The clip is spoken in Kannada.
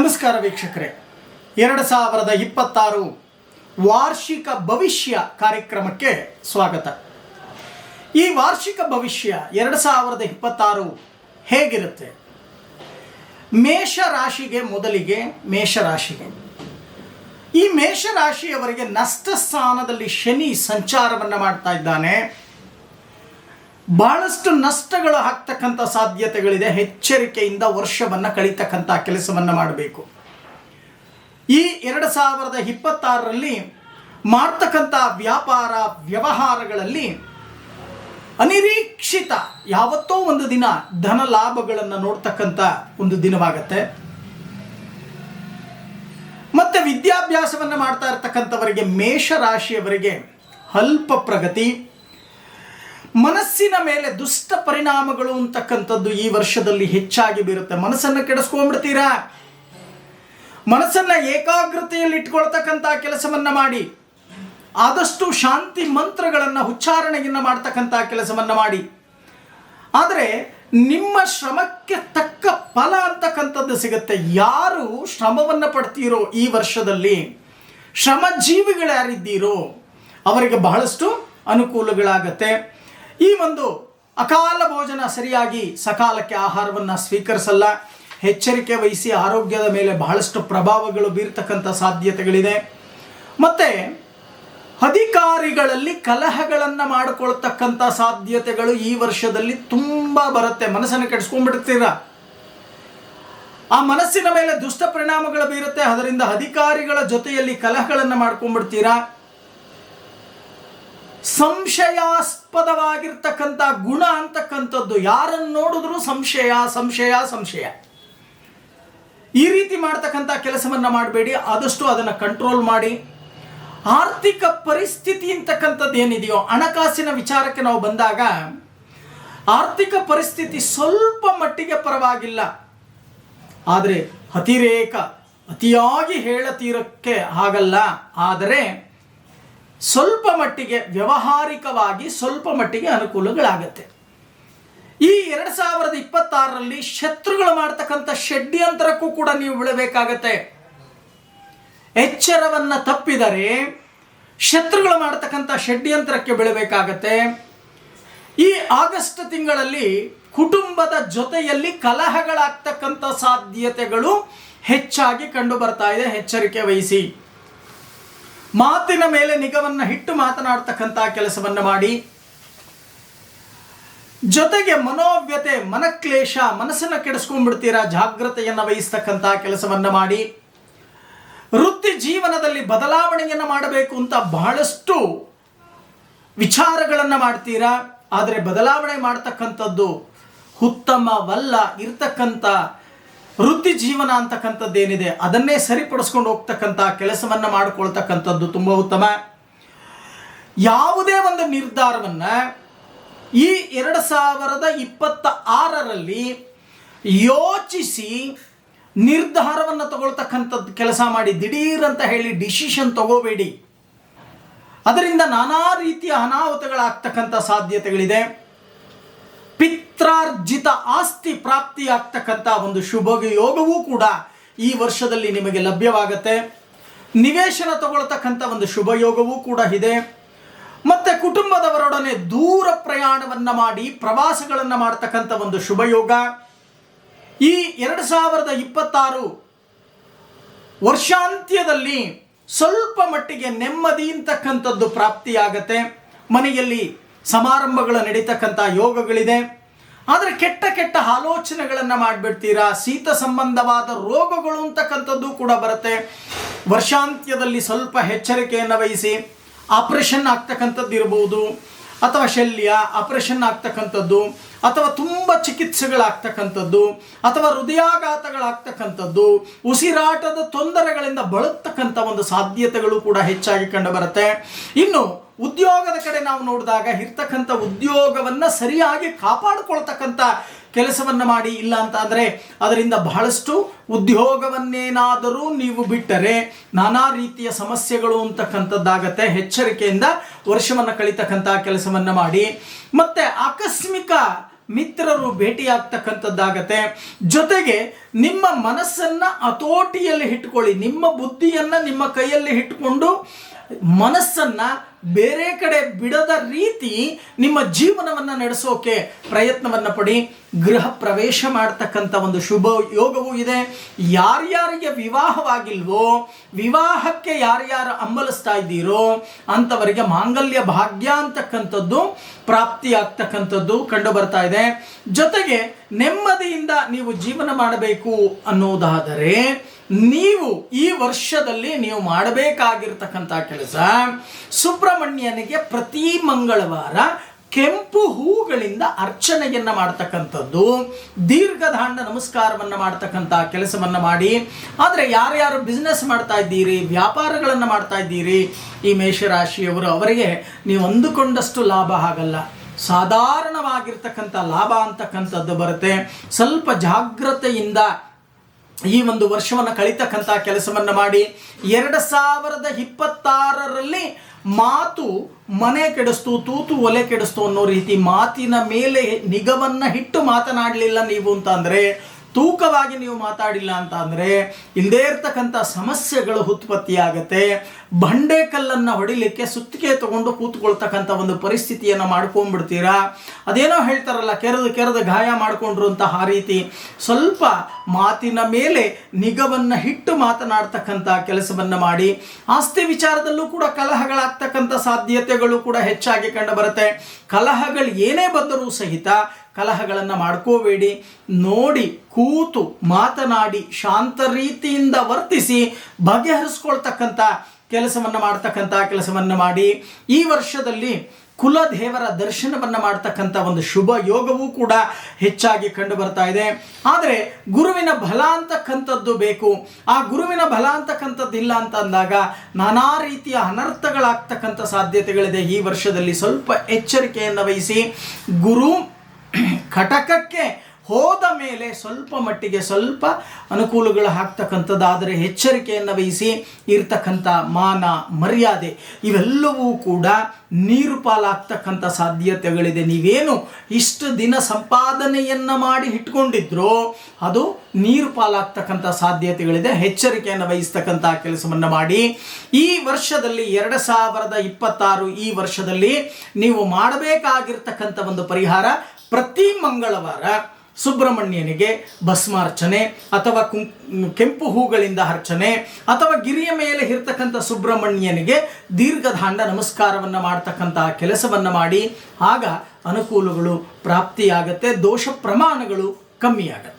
ನಮಸ್ಕಾರ ವೀಕ್ಷಕರೇ, 2026 ವಾರ್ಷಿಕ ಭವಿಷ್ಯ ಕಾರ್ಯಕ್ರಮಕ್ಕೆ ಸ್ವಾಗತ. ಈ ವಾರ್ಷಿಕ ಭವಿಷ್ಯ 2026 ಹೇಗಿರುತ್ತೆ? ಮೇಷರಾಶಿಗೆ ಮೊದಲಿಗೆ ಮೇಷರಾಶಿಗೆ ಈ ಮೇಷರಾಶಿಯವರಿಗೆ ನಷ್ಟ ಸ್ಥಾನದಲ್ಲಿ ಶನಿ ಸಂಚಾರವನ್ನು ಮಾಡ್ತಾ ಇದ್ದಾನೆ. ಬಹಳಷ್ಟು ನಷ್ಟಗಳು ಆಗ್ತಕ್ಕಂಥ ಸಾಧ್ಯತೆಗಳಿದೆ. ಎಚ್ಚರಿಕೆಯಿಂದ ವರ್ಷವನ್ನು ಕಳೀತಕ್ಕಂಥ ಕೆಲಸವನ್ನು ಮಾಡಬೇಕು. ಈ 2026ರಲ್ಲಿ ಮಾಡ್ತಕ್ಕಂಥ ವ್ಯಾಪಾರ ವ್ಯವಹಾರಗಳಲ್ಲಿ ಅನಿರೀಕ್ಷಿತ ಯಾವತ್ತೋ ಒಂದು ದಿನ ಧನ ಲಾಭಗಳನ್ನು ನೋಡ್ತಕ್ಕಂಥ ಒಂದು ದಿನವಾಗತ್ತೆ. ಮತ್ತು ವಿದ್ಯಾಭ್ಯಾಸವನ್ನು ಮಾಡ್ತಾ ಇರ್ತಕ್ಕಂಥವರಿಗೆ ಮೇಷರಾಶಿಯವರಿಗೆ ಅಲ್ಪ ಪ್ರಗತಿ, ಮನಸ್ಸಿನ ಮೇಲೆ ದುಷ್ಟ ಪರಿಣಾಮಗಳು ಅಂತಕ್ಕಂಥದ್ದು ಈ ವರ್ಷದಲ್ಲಿ ಹೆಚ್ಚಾಗಿ ಬೀರುತ್ತೆ. ಮನಸ್ಸನ್ನು ಕೆಡಿಸ್ಕೊಂಡ್ಬಿಡ್ತೀರಾ. ಮನಸ್ಸನ್ನು ಏಕಾಗ್ರತೆಯಲ್ಲಿ ಇಟ್ಕೊಳ್ತಕ್ಕಂಥ ಕೆಲಸವನ್ನು ಮಾಡಿ, ಆದಷ್ಟು ಶಾಂತಿ ಮಂತ್ರಗಳನ್ನು ಉಚ್ಚಾರಣೆಯನ್ನು ಮಾಡ್ತಕ್ಕಂಥ ಕೆಲಸವನ್ನು ಮಾಡಿ. ಆದರೆ ನಿಮ್ಮ ಶ್ರಮಕ್ಕೆ ತಕ್ಕ ಫಲ ಅಂತಕ್ಕಂಥದ್ದು ಸಿಗುತ್ತೆ. ಯಾರು ಶ್ರಮವನ್ನು ಪಡ್ತೀರೋ ಈ ವರ್ಷದಲ್ಲಿ, ಶ್ರಮಜೀವಿಗಳು ಯಾರಿದ್ದೀರೋ ಅವರಿಗೆ ಬಹಳಷ್ಟು ಅನುಕೂಲಗಳಾಗತ್ತೆ. ಈ ಒಂದು ಅಕಾಲ ಭೋಜನ, ಸರಿಯಾಗಿ ಸಕಾಲಕ್ಕೆ ಆಹಾರವನ್ನು ಸ್ವೀಕರಿಸಲ್ಲ. ಎಚ್ಚರಿಕೆ ವಹಿಸಿ, ಆರೋಗ್ಯದ ಮೇಲೆ ಬಹಳಷ್ಟು ಪ್ರಭಾವಗಳು ಬೀರ್ತಕ್ಕಂಥ ಸಾಧ್ಯತೆಗಳಿದೆ. ಮತ್ತು ಅಧಿಕಾರಿಗಳಲ್ಲಿ ಕಲಹಗಳನ್ನು ಮಾಡಿಕೊಳ್ತಕ್ಕಂಥ ಸಾಧ್ಯತೆಗಳು ಈ ವರ್ಷದಲ್ಲಿ ತುಂಬ ಬರುತ್ತೆ. ಮನಸ್ಸನ್ನು ಕೆಡಿಸ್ಕೊಂಡ್ಬಿಡ್ತೀರ. ಆ ಮನಸ್ಸಿನ ಮೇಲೆ ದುಷ್ಟ ಪರಿಣಾಮಗಳು ಬೀರುತ್ತೆ. ಅದರಿಂದ ಅಧಿಕಾರಿಗಳ ಜೊತೆಯಲ್ಲಿ ಕಲಹಗಳನ್ನು ಮಾಡ್ಕೊಂಡ್ಬಿಡ್ತೀರಾ. ಸಂಶಯಾಸ್ಪದವಾಗಿರ್ತಕ್ಕಂಥ ಗುಣ ಅಂತಕ್ಕಂಥದ್ದು, ಯಾರನ್ನು ನೋಡಿದ್ರೂ ಸಂಶಯ ಸಂಶಯ ಸಂಶಯ. ಈ ರೀತಿ ಮಾಡ್ತಕ್ಕಂಥ ಕೆಲಸವನ್ನು ಮಾಡಬೇಡಿ. ಆದಷ್ಟು ಅದನ್ನು ಕಂಟ್ರೋಲ್ ಮಾಡಿ. ಆರ್ಥಿಕ ಪರಿಸ್ಥಿತಿ ಅಂತಕ್ಕಂಥದ್ದು ಏನಿದೆಯೋ, ಹಣಕಾಸಿನ ವಿಚಾರಕ್ಕೆ ನಾವು ಬಂದಾಗ ಆರ್ಥಿಕ ಪರಿಸ್ಥಿತಿ ಸ್ವಲ್ಪ ಮಟ್ಟಿಗೆ ಪರವಾಗಿಲ್ಲ. ಆದರೆ ಅತಿಯಾಗಿ ಹೇಳತೀರಕ್ಕೆ ಆಗಲ್ಲ. ಆದರೆ ಸ್ವಲ್ಪ ಮಟ್ಟಿಗೆ ವ್ಯಾವಹಾರಿಕವಾಗಿ ಸ್ವಲ್ಪ ಮಟ್ಟಿಗೆ ಅನುಕೂಲಗಳಾಗತ್ತೆ. ಈ 2026ರಲ್ಲಿ ಶತ್ರುಗಳು ಮಾಡ್ತಕ್ಕಂಥ ಷಡ್ಯಂತ್ರಕ್ಕೂ ಕೂಡ ನೀವು ಬೀಳಬೇಕಾಗತ್ತೆ. ಎಚ್ಚರವನ್ನು ತಪ್ಪಿದರೆ ಶತ್ರುಗಳು ಮಾಡ್ತಕ್ಕಂಥ ಷಡ್ಯಂತ್ರಕ್ಕೆ ಬೀಳಬೇಕಾಗತ್ತೆ. ಈ ಆಗಸ್ಟ್ ತಿಂಗಳಲ್ಲಿ ಕುಟುಂಬದ ಜೊತೆಯಲ್ಲಿ ಕಲಹಗಳಾಗ್ತಕ್ಕಂಥ ಸಾಧ್ಯತೆಗಳು ಹೆಚ್ಚಾಗಿ ಕಂಡು ಬರ್ತಾ ಇದೆ. ಎಚ್ಚರಿಕೆ ವಹಿಸಿ. ಮಾತಿನ ಮೇಲೆ ನಿಗವನ್ನು ಇಟ್ಟು ಮಾತನಾಡ್ತಕ್ಕಂಥ ಕೆಲಸವನ್ನು ಮಾಡಿ. ಜೊತೆಗೆ ಮನೋವ್ಯತೆ, ಮನಕ್ಲೇಶ, ಮನಸ್ಸನ್ನು ಕೆಡಿಸ್ಕೊಂಡ್ಬಿಡ್ತೀರಾ. ಜಾಗ್ರತೆಯನ್ನು ವಹಿಸ್ತಕ್ಕಂಥ ಕೆಲಸವನ್ನು ಮಾಡಿ. ವೃತ್ತಿ ಜೀವನದಲ್ಲಿ ಬದಲಾವಣೆಯನ್ನು ಮಾಡಬೇಕು ಅಂತ ಬಹಳಷ್ಟು ವಿಚಾರಗಳನ್ನು ಮಾಡ್ತೀರಾ. ಆದರೆ ಬದಲಾವಣೆ ಮಾಡ್ತಕ್ಕಂಥದ್ದು ಉತ್ತಮವಲ್ಲ. ಇರ್ತಕ್ಕಂಥ ವೃತ್ತಿ ಜೀವನ ಅಂತಕ್ಕಂಥದ್ದೇನಿದೆ ಅದನ್ನೇ ಸರಿಪಡಿಸ್ಕೊಂಡು ಹೋಗ್ತಕ್ಕಂಥ ಕೆಲಸವನ್ನು ಮಾಡಿಕೊಳ್ತಕ್ಕಂಥದ್ದು ತುಂಬ ಉತ್ತಮ. ಯಾವುದೇ ಒಂದು ನಿರ್ಧಾರವನ್ನು ಈ 2026ರಲ್ಲಿ ಯೋಚಿಸಿ ನಿರ್ಧಾರವನ್ನು ತಗೊಳ್ತಕ್ಕಂಥದ್ದು ಕೆಲಸ ಮಾಡಿ. ದಿಢೀರಂತ ಹೇಳಿ ಡಿಸಿಷನ್ ತಗೋಬೇಡಿ. ಅದರಿಂದ ನಾನಾ ರೀತಿಯ ಅನಾಹುತಗಳಾಗ್ತಕ್ಕಂಥ ಸಾಧ್ಯತೆಗಳಿದೆ. ಪಿತ್ರಾರ್ಜಿತ ಆಸ್ತಿ ಪ್ರಾಪ್ತಿಯಾಗ್ತಕ್ಕಂಥ ಒಂದು ಶುಭ ಯೋಗವೂ ಕೂಡ ಈ ವರ್ಷದಲ್ಲಿ ನಿಮಗೆ ಲಭ್ಯವಾಗುತ್ತೆ. ನಿವೇಶನ ತಗೊಳ್ತಕ್ಕಂಥ ಒಂದು ಶುಭ ಯೋಗವೂ ಕೂಡ ಇದೆ. ಮತ್ತು ಕುಟುಂಬದವರೊಡನೆ ದೂರ ಪ್ರಯಾಣವನ್ನು ಮಾಡಿ ಪ್ರವಾಸಗಳನ್ನು ಮಾಡ್ತಕ್ಕಂಥ ಒಂದು ಶುಭ ಯೋಗ. ಈ 2026 ವರ್ಷಾಂತ್ಯದಲ್ಲಿ ಸ್ವಲ್ಪ ಮಟ್ಟಿಗೆ ನೆಮ್ಮದಿ ಅಂತಕ್ಕಂಥದ್ದು ಪ್ರಾಪ್ತಿಯಾಗತ್ತೆ. ಮನೆಯಲ್ಲಿ ಸಮಾರಂಭಗಳು ನಡೀತಕ್ಕಂಥ ಯೋಗಗಳಿದೆ. ಆದರೆ ಕೆಟ್ಟ ಆಲೋಚನೆಗಳನ್ನು ಮಾಡಿಬಿಡ್ತೀರಾ. ಶೀತ ಸಂಬಂಧವಾದ ರೋಗಗಳು ಅಂತಕ್ಕಂಥದ್ದು ಕೂಡ ಬರುತ್ತೆ. ವರ್ಷಾಂತ್ಯದಲ್ಲಿ ಸ್ವಲ್ಪ ಎಚ್ಚರಿಕೆಯನ್ನು ವಹಿಸಿ. ಆಪರೇಷನ್ ಆಗ್ತಕ್ಕಂಥದ್ದು ಇರಬಹುದು, ಅಥವಾ ಶಲ್ಯ ಆಪರೇಷನ್ ಆಗ್ತಕ್ಕಂಥದ್ದು, ಅಥವಾ ತುಂಬ ಚಿಕಿತ್ಸೆಗಳಾಗ್ತಕ್ಕಂಥದ್ದು, ಅಥವಾ ಹೃದಯಾಘಾತಗಳಾಗ್ತಕ್ಕಂಥದ್ದು, ಉಸಿರಾಟದ ತೊಂದರೆಗಳಿಂದ ಬಳಲ್ತಕ್ಕಂಥ ಒಂದು ಸಾಧ್ಯತೆಗಳು ಕೂಡ ಹೆಚ್ಚಾಗಿ ಕಂಡು ಬರುತ್ತೆ. ಇನ್ನು ಉದ್ಯೋಗದ ಕಡೆ ನಾವು ನೋಡಿದಾಗ ಇರ್ತಕ್ಕಂಥ ಉದ್ಯೋಗವನ್ನು ಸರಿಯಾಗಿ ಕಾಪಾಡಿಕೊಳ್ತಕ್ಕಂಥ ಕೆಲಸವನ್ನು ಮಾಡಿ. ಇಲ್ಲ ಅಂತ ಅಂದರೆ ಅದರಿಂದ ಬಹಳಷ್ಟು ಉದ್ಯೋಗವನ್ನೇನಾದರೂ ನೀವು ಬಿಟ್ಟರೆ ನಾನಾ ರೀತಿಯ ಸಮಸ್ಯೆಗಳು ಅಂತಕ್ಕಂಥದ್ದಾಗತ್ತೆ. ಎಚ್ಚರಿಕೆಯಿಂದ ವರ್ಷವನ್ನು ಕಳೀತಕ್ಕಂಥ ಕೆಲಸವನ್ನು ಮಾಡಿ. ಮತ್ತು ಆಕಸ್ಮಿಕ ಮಿತ್ರರು ಭೇಟಿಯಾಗ್ತಕ್ಕಂಥದ್ದಾಗತ್ತೆ. ಜೊತೆಗೆ ನಿಮ್ಮ ಮನಸ್ಸನ್ನ ಹತೋಟಿಯಲ್ಲಿ ಇಟ್ಕೊಳ್ಳಿ. ನಿಮ್ಮ ಬುದ್ಧಿಯನ್ನ ನಿಮ್ಮ ಕೈಯಲ್ಲಿ ಇಟ್ಟುಕೊಂಡು ಮನಸ್ಸನ್ನ ಬೇರೆ ಕಡೆ ಬಿಡದ ರೀತಿ ನಿಮ್ಮ ಜೀವನವನ್ನು ನಡೆಸೋಕೆ ಪ್ರಯತ್ನವನ್ನು ಪಡಿ. ಗೃಹ ಪ್ರವೇಶ ಮಾಡ್ತಕ್ಕಂಥ ಒಂದು ಶುಭ ಯೋಗವೂ ಇದೆ. ಯಾರ್ಯಾರಿಗೆ ವಿವಾಹವಾಗಿಲ್ವೋ, ವಿವಾಹಕ್ಕೆ ಯಾರ್ಯಾರು ಹಂಬಲಿಸ್ತಾ ಇದ್ದೀರೋ ಅಂಥವರಿಗೆ ಮಾಂಗಲ್ಯ ಭಾಗ್ಯ ಅಂತಕ್ಕಂಥದ್ದು ಪ್ರಾಪ್ತಿಯಾಗ್ತಕ್ಕಂಥದ್ದು ಕಂಡು ಬರ್ತಾ ಇದೆ. ಜೊತೆಗೆ ನೆಮ್ಮದಿಯಿಂದ ನೀವು ಜೀವನ ಮಾಡಬೇಕು ಅನ್ನೋದಾದರೆ ನೀವು ಈ ವರ್ಷದಲ್ಲಿ ನೀವು ಮಾಡಬೇಕಾಗಿರ್ತಕ್ಕಂಥ ಕೆಲಸ, ಸುಬ್ರಹ್ಮಣ್ಯನಿಗೆ ಪ್ರತಿ ಮಂಗಳವಾರ ಕೆಂಪು ಹೂಗಳಿಂದ ಅರ್ಚನೆಯನ್ನು ಮಾಡ್ತಕ್ಕಂಥದ್ದು, ದೀರ್ಘದಾಂಡ ನಮಸ್ಕಾರವನ್ನು ಮಾಡ್ತಕ್ಕಂಥ ಕೆಲಸವನ್ನು ಮಾಡಿ. ಆದರೆ ಯಾರ್ಯಾರು ಬಿಸ್ನೆಸ್ ಮಾಡ್ತಾ ಇದ್ದೀರಿ, ವ್ಯಾಪಾರಗಳನ್ನು ಮಾಡ್ತಾ ಇದ್ದೀರಿ, ಈ ಮೇಷರಾಶಿಯವರು, ಅವರಿಗೆ ನೀವು ಅಂದುಕೊಂಡಷ್ಟು ಲಾಭ ಆಗಲ್ಲ. ಸಾಧಾರಣವಾಗಿರ್ತಕ್ಕಂಥ ಲಾಭ ಅಂತಕ್ಕಂಥದ್ದು ಬರುತ್ತೆ. ಸ್ವಲ್ಪ ಜಾಗ್ರತೆಯಿಂದ ಈ ಒಂದು ವರ್ಷವನ್ನು ಕಳೀತಕ್ಕಂಥ ಕೆಲಸವನ್ನು ಮಾಡಿ. 2026ರಲ್ಲಿ ಮಾತು ಮನೆ ಕೆಡಿಸ್ತು, ತೂತು ಒಲೆ ಕೆಡಿಸ್ತು ಅನ್ನೋ ರೀತಿ ಮಾತಿನ ಮೇಲೆ ನಿಗವನ್ನು ಇಟ್ಟು ಮಾತನಾಡಲಿಲ್ಲ ನೀವು ಅಂತ ಅಂದರೆ, ತೂಕವಾಗಿ ನೀವು ಮಾತಾಡಿಲ್ಲ ಅಂತ ಅಂದರೆ ಇಲ್ಲದೇ ಇರ್ತಕ್ಕಂಥ ಸಮಸ್ಯೆಗಳು ಉತ್ಪತ್ತಿಯಾಗತ್ತೆ. ಬಂಡೆ ಕಲ್ಲನ್ನು ಹೊಡಿಲಿಕ್ಕೆ ಸುತ್ತಿಗೆ ತಗೊಂಡು ಕೂತ್ಕೊಳ್ತಕ್ಕಂಥ ಒಂದು ಪರಿಸ್ಥಿತಿಯನ್ನು ಮಾಡ್ಕೊಂಡ್ಬಿಡ್ತೀರಾ. ಅದೇನೋ ಹೇಳ್ತಾರಲ್ಲ, ಕೆರೆದು ಗಾಯ ಮಾಡಿಕೊಂಡ್ರು ಅಂತ. ಆ ರೀತಿ ಸ್ವಲ್ಪ ಮಾತಿನ ಮೇಲೆ ನಿಗವನ್ನು ಇಟ್ಟು ಮಾತನಾಡ್ತಕ್ಕಂಥ ಕೆಲಸವನ್ನು ಮಾಡಿ. ಆಸ್ತಿ ವಿಚಾರದಲ್ಲೂ ಕೂಡ ಕಲಹಗಳಾಗ್ತಕ್ಕಂಥ ಸಾಧ್ಯತೆಗಳು ಕೂಡ ಹೆಚ್ಚಾಗಿ ಕಂಡು ಬರುತ್ತೆ. ಕಲಹಗಳು ಏನೇ ಬಂದರೂ ಸಹಿತ ಕಲಹಗಳನ್ನು ಮಾಡ್ಕೋಬೇಡಿ. ನೋಡಿ ಕೂತು ಮಾತನಾಡಿ ಶಾಂತ ರೀತಿಯಿಂದ ವರ್ತಿಸಿ ಬಗೆಹರಿಸ್ಕೊಳ್ತಕ್ಕಂಥ ಕೆಲಸವನ್ನು ಮಾಡಿ. ಈ ವರ್ಷದಲ್ಲಿ ಕುಲದೇವರ ದರ್ಶನವನ್ನು ಮಾಡ್ತಕ್ಕಂಥ ಒಂದು ಶುಭ ಯೋಗವೂ ಕೂಡ ಹೆಚ್ಚಾಗಿ ಕಂಡು ಬರ್ತಾ ಇದೆ. ಆದರೆ ಗುರುವಿನ ಬಲ ಅಂತಕ್ಕಂಥದ್ದು ಬೇಕು. ಆ ಗುರುವಿನ ಬಲ ಅಂತಕ್ಕಂಥದ್ದು ಇಲ್ಲ ಅಂತ ಅಂದಾಗ ನಾನಾ ರೀತಿಯ ಅನರ್ಥಗಳಾಗ್ತಕ್ಕಂಥ ಸಾಧ್ಯತೆಗಳಿದೆ. ಈ ವರ್ಷದಲ್ಲಿ ಸ್ವಲ್ಪ ಎಚ್ಚರಿಕೆಯನ್ನು ವಹಿಸಿ. ಗುರು ಕಟಕಕ್ಕೆ ಹೋದ ಮೇಲೆ ಸ್ವಲ್ಪ ಮಟ್ಟಿಗೆ ಸ್ವಲ್ಪ ಅನುಕೂಲಗಳು ಆಗ್ತಕ್ಕಂಥದ್ದಾದರೆ ಎಚ್ಚರಿಕೆಯನ್ನು ವಹಿಸಿ. ಇರ್ತಕ್ಕಂಥ ಮಾನ ಮರ್ಯಾದೆ ಇವೆಲ್ಲವೂ ಕೂಡ ನೀರು ಪಾಲಾಗ್ತಕ್ಕಂಥ ಸಾಧ್ಯತೆಗಳಿದೆ. ನೀವೇನು ಇಷ್ಟು ದಿನ ಸಂಪಾದನೆಯನ್ನು ಮಾಡಿ ಇಟ್ಕೊಂಡಿದ್ರೋ ಅದು ನೀರು ಪಾಲಾಗ್ತಕ್ಕಂಥ ಸಾಧ್ಯತೆಗಳಿದೆ. ಎಚ್ಚರಿಕೆಯನ್ನು ವಹಿಸ್ತಕ್ಕಂಥ ಕೆಲಸವನ್ನು ಮಾಡಿ. ಈ ವರ್ಷದಲ್ಲಿ 2026 ಈ ವರ್ಷದಲ್ಲಿ ನೀವು ಮಾಡಬೇಕಾಗಿರ್ತಕ್ಕಂಥ ಒಂದು ಪರಿಹಾರ, ಪ್ರತಿ ಮಂಗಳವಾರ ಸುಬ್ರಹ್ಮಣ್ಯನಿಗೆ ಭಸ್ಮಾರ್ಚನೆ ಅಥವಾ ಕೆಂಪು ಹೂಗಳಿಂದ ಅರ್ಚನೆ ಅಥವಾ ಗಿರಿಯ ಮೇಲೆ ಇರ್ತಕ್ಕಂಥ ಸುಬ್ರಹ್ಮಣ್ಯನಿಗೆ ದೀರ್ಘದಾಂಡ ನಮಸ್ಕಾರವನ್ನು ಮಾಡ್ತಕ್ಕಂಥ ಕೆಲಸವನ್ನು ಮಾಡಿ. ಆಗ ಅನುಕೂಲಗಳು ಪ್ರಾಪ್ತಿಯಾಗತ್ತೆ, ದೋಷ ಪ್ರಮಾಣಗಳು ಕಮ್ಮಿಯಾಗತ್ತೆ.